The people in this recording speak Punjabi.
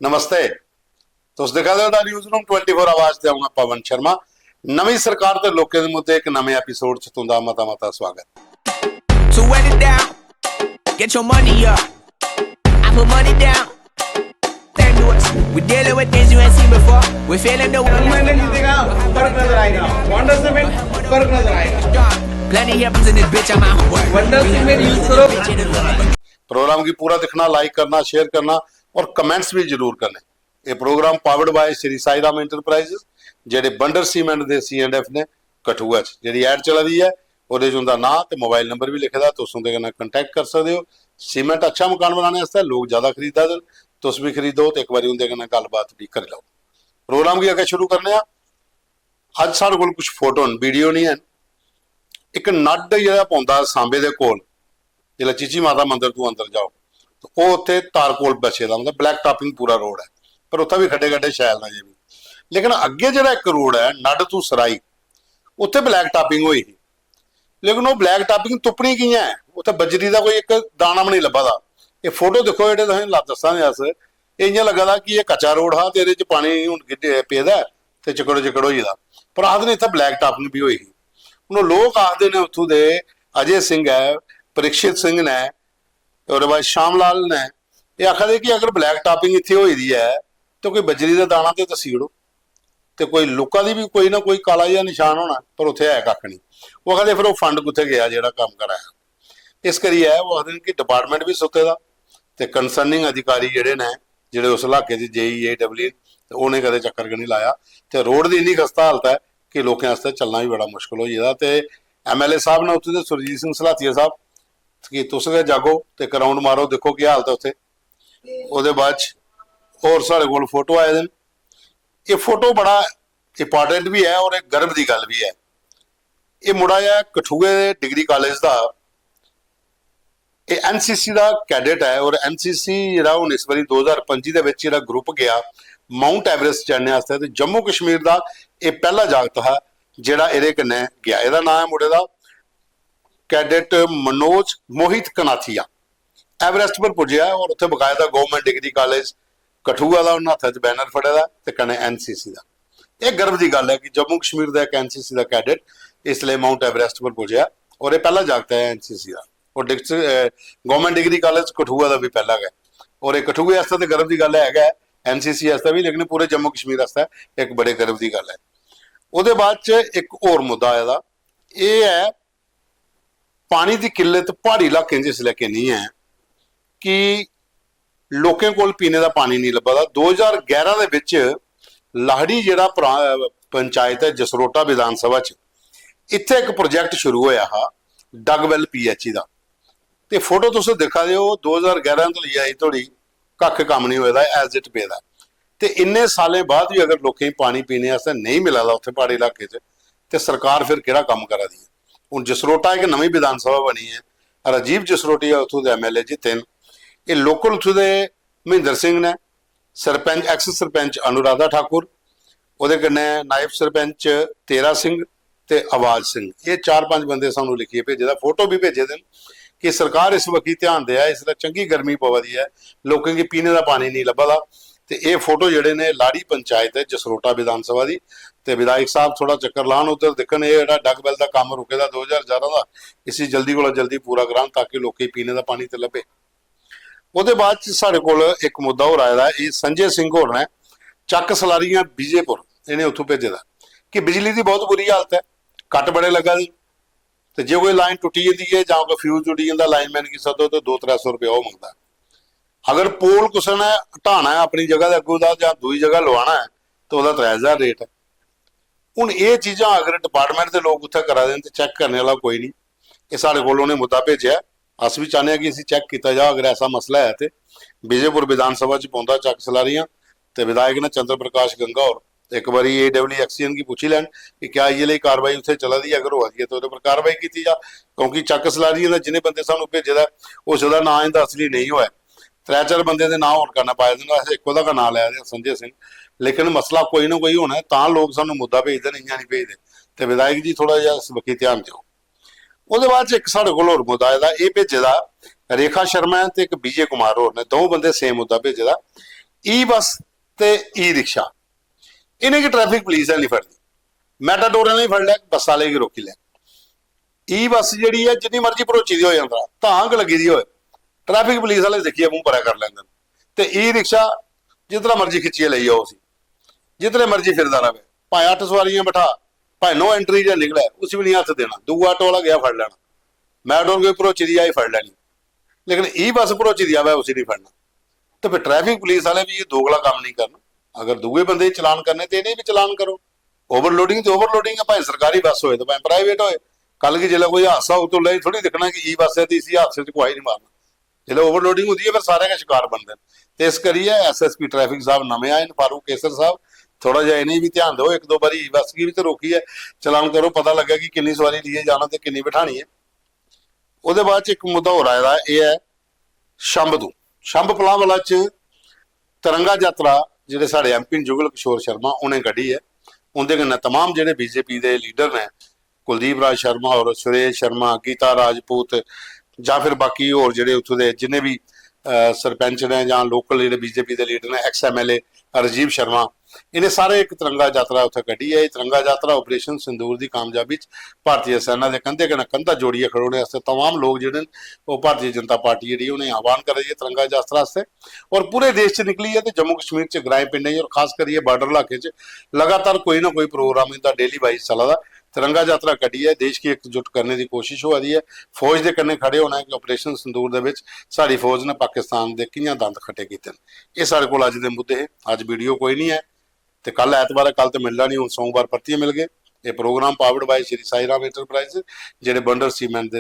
नमस्ते। तुस दिखा दे हो न्यूज़ रूम 24 आवाज ते आऊं पवन शर्मा। नवी सरकार ते लोकें दे मुद्दे एक नवे एपीसोड च तुंदा मता स्वागत। So run it down, get your money up. I put money down. Thank to us. We're dealing with things you ain't seen before. We're feeling the फर्क नजर आएगा। वंडर सीमेंट फर्क नजर आएगा। plenty happens in this bitch. I'm out work. Wonder cement use करो। प्रोग्राम की पूरा दिखना, लाइक करना, शेयर करना और कमेंट्स भी जरूर करने। ये program powered by Shri Sai Ram enterprises जेडे बंडर सीमेंट दे C&F ने कठुआ च जेडी एड चला दी है ਉਹਦੇ ਚ ਉਹਦਾ ਨਾਂ ਤੇ ਮੋਬਾਈਲ ਨੰਬਰ ਵੀ ਲਿਖਦਾ ਤੁਸੀਂ ਉਹਦੇ ਨਾਲ ਕੰਟੈਕਟ ਕਰ ਸਕਦੇ ਹੋ। ਸੀਮੈਂਟ ਅੱਛਾ ਮਕਾਨ ਬਣਾਉਣੇ ਵਾਸਤੇ ਲੋਕ ਜ਼ਿਆਦਾ ਖਰੀਦਦਾ ਹਨ, ਤੁਸੀਂ ਵੀ ਖਰੀਦੋ ਤੇ ਇੱਕ ਵਾਰੀ ਉਹਦੇ ਨਾਲ ਗੱਲਬਾਤ ਵੀ ਕਰ ਲਓ। ਪ੍ਰੋਗਰਾਮ ਵੀ ਅੱਗੇ ਸ਼ੁਰੂ ਕਰਨੇ ਆ। ਅੱਜ ਸਾਡੇ ਕੋਲ ਕੁਝ ਫੋਟੋ ਹਨ, ਵੀਡੀਓ ਨਹੀਂ ਹਨ। ਇੱਕ ਨੱਡ ਜਿਹੜਾ ਪਾਉਂਦਾ ਸਾਂਬੇ ਦੇ ਕੋਲ ਜਿਹੜਾ ਚੀਚੀ ਮਾਤਾ ਮੰਦਿਰ ਤੋਂ ਅੰਦਰ ਜਾਓ ਉਹ ਉੱਥੇ ਤਾਰਕੋਲ ਬਸੇ ਦਾ ਹੁੰਦਾ, ਬਲੈਕ ਟਾਪਿੰਗ ਪੂਰਾ ਰੋਡ ਹੈ ਪਰ ਉੱਥੇ ਵੀ ਖੱਡੇ ਖੱਡੇ ਸ਼ੈਲ ਨਾ ਜੇ ਵੀ। ਲੇਕਿਨ ਅੱਗੇ ਜਿਹੜਾ ਇੱਕ ਰੋਡ ਹੈ ਨੱਡ ਤੋਂ ਸਰਾਈ ਉੱਥੇ ਬਲੈਕ ਟਾਪਿੰਗ ਹੋਈ ਸੀ, ਲੇਕਿਨ ਉਹ ਬਲੈਕ ਟਾਪਿੰਗ ਤੁਪਣੀ ਕੀ ਹੈ, ਉੱਥੇ ਬਜਰੀ ਦਾ ਕੋਈ ਇੱਕ ਦਾਣਾ ਵੀ ਨਹੀਂ ਲੱਭਦਾ। ਇਹ ਫੋਟੋ ਦੇਖੋ ਜਿਹੜੇ ਤੁਸੀਂ ਦੱਸਾਂਗੇ ਅਸ ਇਹ ਇੰਜ ਲੱਗਦਾ ਕਿ ਇਹ ਕੱਚਾ ਰੋਡ ਹਾਂ ਤੇ ਇਹਦੇ ਚ ਪਾਣੀ ਹੁਣ ਪੇਦਾ ਤੇ ਚਿਕੜੋ ਹੋਈਦਾ, ਪਰ ਆਖਦੇ ਨੇ ਇੱਥੇ ਬਲੈਕ ਟਾਪਿੰਗ ਵੀ ਹੋਈ ਸੀ। ਹੁਣ ਲੋਕ ਆਖਦੇ ਨੇ ਉੱਥੋਂ ਦੇ ਅਜੇ ਸਿੰਘ ਹੈ, ਪ੍ਰੀਕਸ਼ਿਤ ਸਿੰਘ ਨੇ, ਉਹਦੇ ਬਾਅਦ ਸ਼ਾਮ ਲਾਲ ਨੇ, ਇਹ ਆਖਦੇ ਕਿ ਅਗਰ ਬਲੈਕ ਟਾਪਿੰਗ ਇੱਥੇ ਹੋਈ ਦੀ ਹੈ ਤਾਂ ਕੋਈ ਬਜਰੀ ਦਾ ਦਾਣਾ ਤੇ ਤਸੀੜੋ ਤੇ ਕੋਈ ਲੋਕਾਂ ਦੀ ਵੀ ਕੋਈ ਨਾ ਕੋਈ ਕਾਲਾ ਜਿਹਾ ਨਿਸ਼ਾਨ ਹੋਣਾ, ਪਰ ਉੱਥੇ ਹੈ ਕੱਖ ਨਹੀਂ। ਉਹ ਕਹਿੰਦੇ ਫਿਰ ਉਹ ਫੰਡ ਕਿੱਥੇ ਗਿਆ ਜਿਹੜਾ ਕੰਮ ਕਰਾਇਆ। ਇਸ ਕਰੀ ਹੈ ਉਹ ਆਖਦੇ ਕਿ ਡਿਪਾਰਟਮੈਂਟ ਵੀ ਸੁੱਤੇ ਦਾ ਤੇ ਕੰਸਰਨਿੰਗ ਅਧਿਕਾਰੀ ਜਿਹੜੇ ਉਸ ਇਲਾਕੇ 'ਚ JEAW ਤੇ ਉਹਨੇ ਕਦੇ ਚੱਕਰ ਨਹੀਂ ਲਾਇਆ ਤੇ ਰੋਡ ਦੀ ਇੰਨੀ ਖਸਤਾ ਹਾਲਤ ਹੈ ਕਿ ਲੋਕਾਂ ਵਾਸਤੇ ਚੱਲਣਾ ਵੀ ਬੜਾ ਮੁਸ਼ਕਲ ਹੋ ਜਾਂਦਾ। ਤੇ MLA ਸਾਹਿਬ ਨੇ ਉੱਥੇ ਦੇ ਸੁਰਜੀਤ ਸਿੰਘ ਸਲਾਥੀਆ ਸਾਹਿਬ ਕਿ ਤੁਸੀਂ ਜਾਗੋ ਤੇ ਗਰਾਊਂਡ ਮਾਰੋ, ਦੇਖੋ ਕੀ ਹਾਲਤ ਹੈ ਉੱਥੇ। ਉਹਦੇ ਬਾਅਦ ਹੋਰ ਸਾਡੇ ਕੋਲ ਫੋਟੋ ਆਏ ਦਿਨ। ਇਹ ਫੋਟੋ ਬੜਾ ਇੰਪੋਰਟੈਂਟ ਵੀ ਹੈ ਔਰ ਇੱਕ ਗਰਵ ਦੀ ਗੱਲ ਵੀ ਹੈ। ਇਹ ਮੁੰਡਾ ਹੈ ਕਠੂਏ ਡਿਗਰੀ ਕਾਲਜ ਦਾ, ਇਹ NCC ਦਾ ਕੈਡੇਟ ਹੈ ਔਰ NCC ਜਿਹੜਾ ਹੁਣ ਇਸ ਵਾਰੀ 2025 ਦੇ ਵਿੱਚ ਜਿਹੜਾ ਗਰੁੱਪ ਗਿਆ ਮਾਊਂਟ ਐਵਰੈਸਟ ਚੜ੍ਹਨੇ ਵਾਸਤੇ ਤੇ ਜੰਮੂ ਕਸ਼ਮੀਰ ਦਾ ਇਹ ਪਹਿਲਾ ਜਾਗਤ ਹੈ ਜਿਹੜਾ ਇਹਦੇ ਕਨੇ ਗਿਆ। ਇਹਦਾ ਨਾਮ ਹੈ ਮੁੰਡੇ ਦਾ ਕੈਡੇਟ ਮਨੋਜ ਮੋਹਿਤ ਕਨਾਥੀਆ। ਐਵਰੈਸਟ ਪਰ ਪੁੱਜਿਆ ਔਰ ਉੱਥੇ ਬਕਾਇਦਾ ਗਵਰਨਮੈਂਟ ਡਿਗਰੀ ਕਾਲਜ ਕਠੂਆ ਦਾ ਉਹਨਾਂ ਹੱਥ 'ਚ ਬੈਨਰ ਫੜਿਆ ਦਾ ਤੇ ਕਨੇ NCC ਦਾ। ਇਹ ਗਰਵ ਦੀ ਗੱਲ ਹੈ ਕਿ ਜੰਮੂ ਕਸ਼ਮੀਰ ਦਾ ਇੱਕ NCC ਦਾ ਕੈਡੇਟ ਇਸ ਲਈ ਮਾਊਂਟ ਐਵਰੈਸਟ ਪਰ ਪੁੱਜਿਆ ਔਰ ਇਹ ਪਹਿਲਾ ਜਾਗਤਾ ਹੈ NCC ਦਾ ਔਰ ਗਵਰਨਮੈਂਟ ਡਿਗਰੀ ਕਾਲਜ ਕਠੂਆ ਦਾ ਵੀ ਪਹਿਲਾ ਹੈ ਔਰ ਇਹ ਕਠੂਏ ਵਾਸਤੇ ਤੇ ਗਰਵ ਦੀ ਗੱਲ ਹੈਗਾ NCC ਵਾਸਤੇ ਵੀ, ਲੇਕਿਨ ਪੂਰੇ ਜੰਮੂ ਕਸ਼ਮੀਰ ਵਾਸਤੇ ਇੱਕ ਬੜੇ ਗਰਵ ਦੀ ਗੱਲ ਹੈ। ਉਹਦੇ ਬਾਅਦ 'ਚ ਇੱਕ ਹੋਰ ਮੁੱਦਾ ਇਹਦਾ ਇਹ ਹੈ ਪਾਣੀ ਦੀ ਕਿੱਲਤ ਪਹਾੜੀ ਇਲਾਕੇ 'ਚ ਇਸ ਲੈ ਕੇ ਨਹੀਂ ਹੈ ਕਿ ਲੋਕਾਂ ਕੋਲ ਪੀਣੇ ਦਾ ਪਾਣੀ ਨਹੀਂ ਲੱਭਦਾ। 2011 ਦੇ ਵਿੱਚ ਲਾਹੜੀ ਜਿਹੜਾ ਪੰਚਾਇਤ ਹੈ ਜਸਰੋਟਾ ਵਿਧਾਨ ਸਭਾ 'ਚ ਇੱਥੇ ਇੱਕ ਪ੍ਰੋਜੈਕਟ ਸ਼ੁਰੂ ਹੋਇਆ ਹਾ ਡਗਵੈਲ PHE ਦਾ ਤੇ ਫੋਟੋ ਤੁਸੀਂ ਦਿਖਾ ਦਿਓ 2011 ਤੋਂ ਲਈ ਆਈ ਥੋੜੀ ਕੱਖ ਕੰਮ ਨਹੀਂ ਹੋਇਆ ਐਜ਼ ਇਟ ਪੇ ਦਾ ਤੇ ਇੰਨੇ ਸਾਲੇ ਬਾਅਦ ਵੀ ਅਗਰ ਲੋਕਾਂ ਨੂੰ ਪਾਣੀ ਪੀਣੇ ਵਾਸਤੇ ਨਹੀਂ ਮਿਲਦਾ ਉੱਥੇ ਪਹਾੜੀ ਇਲਾਕੇ 'ਚ ਤੇ ਸਰਕਾਰ ਫਿਰ ਕਿਹੜਾ ਕੰਮ ਕਰਾ ਦੀ। ਹੁਣ ਜਸਰੋਟਾ ਇੱਕ ਨਵੀਂ ਵਿਧਾਨ ਸਭਾ ਬਣੀ ਹੈ, ਰਾਜੀਵ ਜਸਰੋਟੀਆ ਉੱਥੋਂ ਦੇ MLA ਜਿੱਤੇ ਨੇ। ਇਹ ਲੋਕਲ ਉੱਥੋਂ ਦੇ ਮਹਿੰਦਰ ਸਿੰਘ ਨੇ, ਸਰਪੰਚ ਐਕਸ ਸਰਪੰਚ ਅਨੁਰਾਧਾ ਠਾਕੁਰ, ਉਹਦੇ ਕਨੇ ਨਾਇਬ ਸਰਪੰਚ ਤੇਰਾ ਸਿੰਘ ਤੇ ਆਵਾਜ਼ ਸਿੰਘ। ਇਹ 4-5 ਬੰਦੇ ਸਾਨੂੰ ਲਿਖੀਏ ਭੇਜੇ ਦਾ, ਫੋਟੋ ਵੀ ਭੇਜੇ ਦੇਣ ਕਿ ਸਰਕਾਰ ਇਸ ਵਕਤ ਧਿਆਨ ਦਿਆ, ਇਸ ਲਈ ਚੰਗੀ ਗਰਮੀ ਪਵਦੀ ਹੈ, ਲੋਕਾਂ ਦੀ ਪੀਣੇ ਦਾ ਪਾਣੀ ਨਹੀਂ ਲੱਭਦਾ। ਤੇ ਇਹ ਫੋਟੋ ਜਿਹੜੇ ਨੇ ਲਾੜੀ ਪੰਚਾਇਤ ਹੈ ਜਸਰੋਟਾ ਵਿਧਾਨ ਸਭਾ ਦੀ ਤੇ ਵਿਧਾਇਕ ਸਾਹਿਬ ਥੋੜਾ ਚੱਕਰ ਲਾਉਣ ਉੱਧਰ ਦੇਖਣ ਇਹ ਜਿਹੜਾ ਡਗਵੈਲ ਦਾ ਕੰਮ ਰੁਕੇਦਾ 2011 ਦਾ, ਇਸੇ ਜਲਦੀ ਕੋਲ ਜਲਦੀ ਪੂਰਾ ਕਰਾਉਣ ਤਾਂ ਕਿ ਲੋਕੀ ਪੀਣੇ ਦਾ ਪਾਣੀ ਤੇ ਲੱਭੇ। ਉਹਦੇ ਬਾਅਦ ਚ ਸਾਡੇ ਕੋਲ ਇੱਕ ਮੁੱਦਾ ਹੋਰ ਆਇਆ ਦਾ, ਇਹ ਸੰਜੇ ਸਿੰਘ ਹੋਰ ਨੇ ਚੱਕ ਸਲਾਰੀਆਂ ਵਿਜੇਪੁਰ, ਇਹਨੇ ਉੱਥੋਂ ਭੇਜੇ ਦਾ ਕਿ ਬਿਜਲੀ ਦੀ ਬਹੁਤ ਬੁਰੀ ਹਾਲਤ ਹੈ, ਕੱਟ ਬੜੇ ਲੱਗਾ ਦੀ ਤੇ ਜੇ ਕੋਈ ਲਾਈਨ ਟੁੱਟੀ ਜਾਂਦੀ ਹੈ ਜਾਂ ਕੋਈ ਫਿਊਜ਼ ਟੁੱਟੀ ਜਾਂਦਾ ਲਾਈਨਮੈਨ ਕੀ ਸਦੋ ਤੇ 200-300 ਰੁਪਏ ਉਹ ਮੰਗਦਾ। ਅਗਰ ਪੋਲ ਕਿਸੇ ਨੇ ਹਟਾਉਣਾ ਹੈ ਆਪਣੀ ਜਗ੍ਹਾ ਦੇ ਅੱਗੋਂ ਦਾ ਜਾਂ ਦੂਜੀ ਜਗ੍ਹਾ ਲਵਾਉਣਾ ਹੈ ਤਾਂ ਉਹਦਾ 3000 ਰੇਟ ਹੈ। ਹੁਣ ਇਹ ਚੀਜ਼ਾਂ ਅਗਰ ਡਿਪਾਰਟਮੈਂਟ ਦੇ ਲੋਕ ਉੱਥੇ ਕਰਾ ਦੇਣ ਤੇ ਚੈੱਕ ਕਰਨ ਵਾਲਾ ਕੋਈ ਨਹੀਂ। ਇਹ ਸਾਡੇ ਕੋਲ ਉਹਨੇ ਮੁੱਦਾ ਭੇਜਿਆ, ਅਸੀਂ ਵੀ ਚਾਹੁੰਦੇ ਹਾਂ ਕਿ ਅਸੀਂ ਚੈੱਕ ਕੀਤਾ ਜਾ ਅਗਰ ਐਸਾ ਮਸਲਾ ਹੈ ਤੇ ਵਿਜੇਪੁਰ ਵਿਧਾਨ ਸਭਾ 'ਚ ਪਹੁੰਚਦਾ ਚੱਕ ਸਲਾਰੀਆਂ ਤੇ ਵਿਧਾਇਕ ਨੇ ਚੰਦਰ ਪ੍ਰਕਾਸ਼ ਗੰਗਾ और एक बार AWXCN की पूछी लैन कि क्या ये लिए कार्रवाई उत्थे चला दी, अगर हो जाए तो पर कार्रवाई की जा, क्योंकि चक सलारियां जिन्हें बंदे सानू भेजे दा उसका नाम इहदा असली नहीं होया। 3-4 बंदे दे नाम होर करना पाए देना, इक्को दा नाम लिया संजय सिंह, लेकिन मसला कोई ना कोई होना है तां लोग सानू मुद्दा भेजदे नहीं नहीं भेजदे ते विधायक जी थोड़ा जिहा इस बक्खी ध्यान दिओ। ਉਹਦੇ ਬਾਅਦ ਇੱਕ ਸਾਡੇ ਕੋਲ ਹੋਰ ਮੁੱਦਾ ਇਹਦਾ ਇਹ ਭੇਜੇ ਦਾ ਰੇਖਾ ਸ਼ਰਮਾ ਤੇ ਇੱਕ BJ ਕੁਮਾਰ ਹੋਰ ਨੇ, ਦੋ ਬੰਦੇ ਸੇਮ ਮੁੱਦਾ ਭੇਜੇ ਦਾ। ई बस ते ई रिक्शा इन्हें की ट्रैफिक पुलिस है नहीं फड़ती, मैटाडोर ने फड़ लिया, बस वाले की रोकी लिया। ई बस जी है जिन्नी मर्जी भरोची दी हो जाता, धांग लगी दी हो, ट्रैफिक पुलिस वाले देखिए मूँह भरा कर लेंगे। तो ई रिक्शा जितना मर्जी खिच्चिए ले आओ, जितने मर्जी फिरदा रहे, भाएं 8 सवारियां बैठा, भाएं नो एंट्री जो निकले उस भी नहीं हथ देना, दूआ ऑटो वाला गया फड़ लेना, मैटाडोर कोई भरोची दी आई फड़ लैनी, लेकिन ई बस भरोची दी आवे उसी नहीं फड़ना। तो फिर ट्रैफिक पुलिस वाले भी ये दोगला काम नहीं करना, अगर दूए बंदे चलान करने तो इन्हें भी चलान करो। ओवरलोडिंग तो ओवरलोडिंग है, भाएं सरकारी बस होए तो भाएं प्राइवेट होए। कल की जिला कोई हादसा हो तो ले थोड़ी दिखना कि ई बस है तो इसी हादसे से कोई नहीं मारना, जिले ओवरलोडिंग होती है फिर सारे का शिकार बनते हैं। तो इस करिए SSP ट्रैफिक साहब नवे आए फारूक केसर साहब, थोड़ा जिहा इन्हें भी ध्यान दो, एक दो बारी ई बस की भी तो रोकी है, चलान करो, पता लगे कि किन्नी सवारी लिए जाना तो किन्नी बिठानी है। ਉਹਦੇ ਬਾਅਦ ਚ ਇੱਕ ਮੁੱਦਾ ਹੋਰ ਆਇਆ ਇਹ ਹੈ ਸ਼ੰਭ ਤੋਂ ਸ਼ੰਭ ਪਲਾਂਵਾਲਾ ਚ ਤਿਰੰਗਾ ਯਾਤਰਾ ਜਿਹੜੇ ਸਾਡੇ MP ਜੁਗਲ ਕਿਸ਼ੋਰ ਸ਼ਰਮਾ ਉਹਨੇ ਕੱਢੀ ਹੈ। ਉਹਦੇ ਕन्नै तमाम ਜਿਹੜੇ BJP ਦੇ ਲੀਡਰ ਨੇ ਕੁਲਦੀਪ ਰਾਜ ਸ਼ਰਮਾ ਔਰ ਸੁਰੇਸ਼ ਸ਼ਰਮਾ, ਗੀਤਾ ਰਾਜਪੂਤ ਜਾਂ ਫਿਰ ਬਾਕੀ ਹੋਰ ਜਿਹੜੇ ਉੱਥੋਂ ਦੇ ਜਿੰਨੇ ਵੀ ਸਰਪੰਚ ਨੇ ਜਾਂ ਲੋਕਲ ਜਿਹੜੇ BJP ਦੇ ਲੀਡਰ ਨੇ, ex-MLA ਰਾਜੀਵ ਸ਼ਰਮਾ, ਇਹਨੇ ਸਾਰੇ ਇੱਕ ਤਿਰੰਗਾ ਯਾਤਰਾ ਉੱਥੇ ਕੱਢੀ ਹੈ। ਇਹ ਤਿਰੰਗਾ ਯਾਤਰਾ ਆਪਰੇਸ਼ਨ ਸਿੰਦੂਰ ਦੀ ਕਾਮਯਾਬੀ ਚ ਭਾਰਤੀ ਸੈਨਾ ਦੇ ਕੰਧੇ ਨਾਲ ਕੰਧਾ ਜੋੜੀਏ ਖੜੋਣੇ ਵਾਸਤੇ तमाम ਲੋਕ ਜਿਹੜੇ ਉਹ ਭਾਰਤੀ ਜਨਤਾ ਪਾਰਟੀ ਜਿਹੜੀ ਉਹਨੇ ਆਹਵਾਨ ਕਰ ਰਹੀ ਹੈ ਤਿਰੰਗਾ ਯਾਤਰਾ ਵਾਸਤੇ, ਔਰ ਪੂਰੇ ਦੇਸ਼ ਚ ਨਿਕਲੀ ਹੈ। ਤੇ ਜੰਮੂ ਕਸ਼ਮੀਰ ਚ ਗ੍ਰਾਮ ਪਿੰਡਾਂ ਔਰ ਖਾਸ ਕਰੀਏ ਬਾਰਡਰ ਇਲਾਕੇ ਚ ਲਗਾਤਾਰ ਕੋਈ ਨਾ ਕੋਈ ਪ੍ਰੋਗਰਾਮ ਇਹਦਾ ਡੇਲੀ ਵਾਈਜ਼ ਚੱਲਦਾ। तिरंगा यात्रा कड़ी है, देश की एकजुट करने की कोशिश हो रही है, फौज के कन्ने खड़े होना है कि ऑपरेशन संदूर दे विच साडी फौज ने पाकिस्तान के कियां दंद खट्टे कीते। ये साडे कोल अज दे मुद्दे है। अज वीडियो कोई नहीं है तो कल ऐतवार, कल तो मिलना नहीं, हुण सोमवार परतिए मिल गए। ये program powered by Shri Sai Ram enterprise, जिहड़े बंडर सीमेंट दे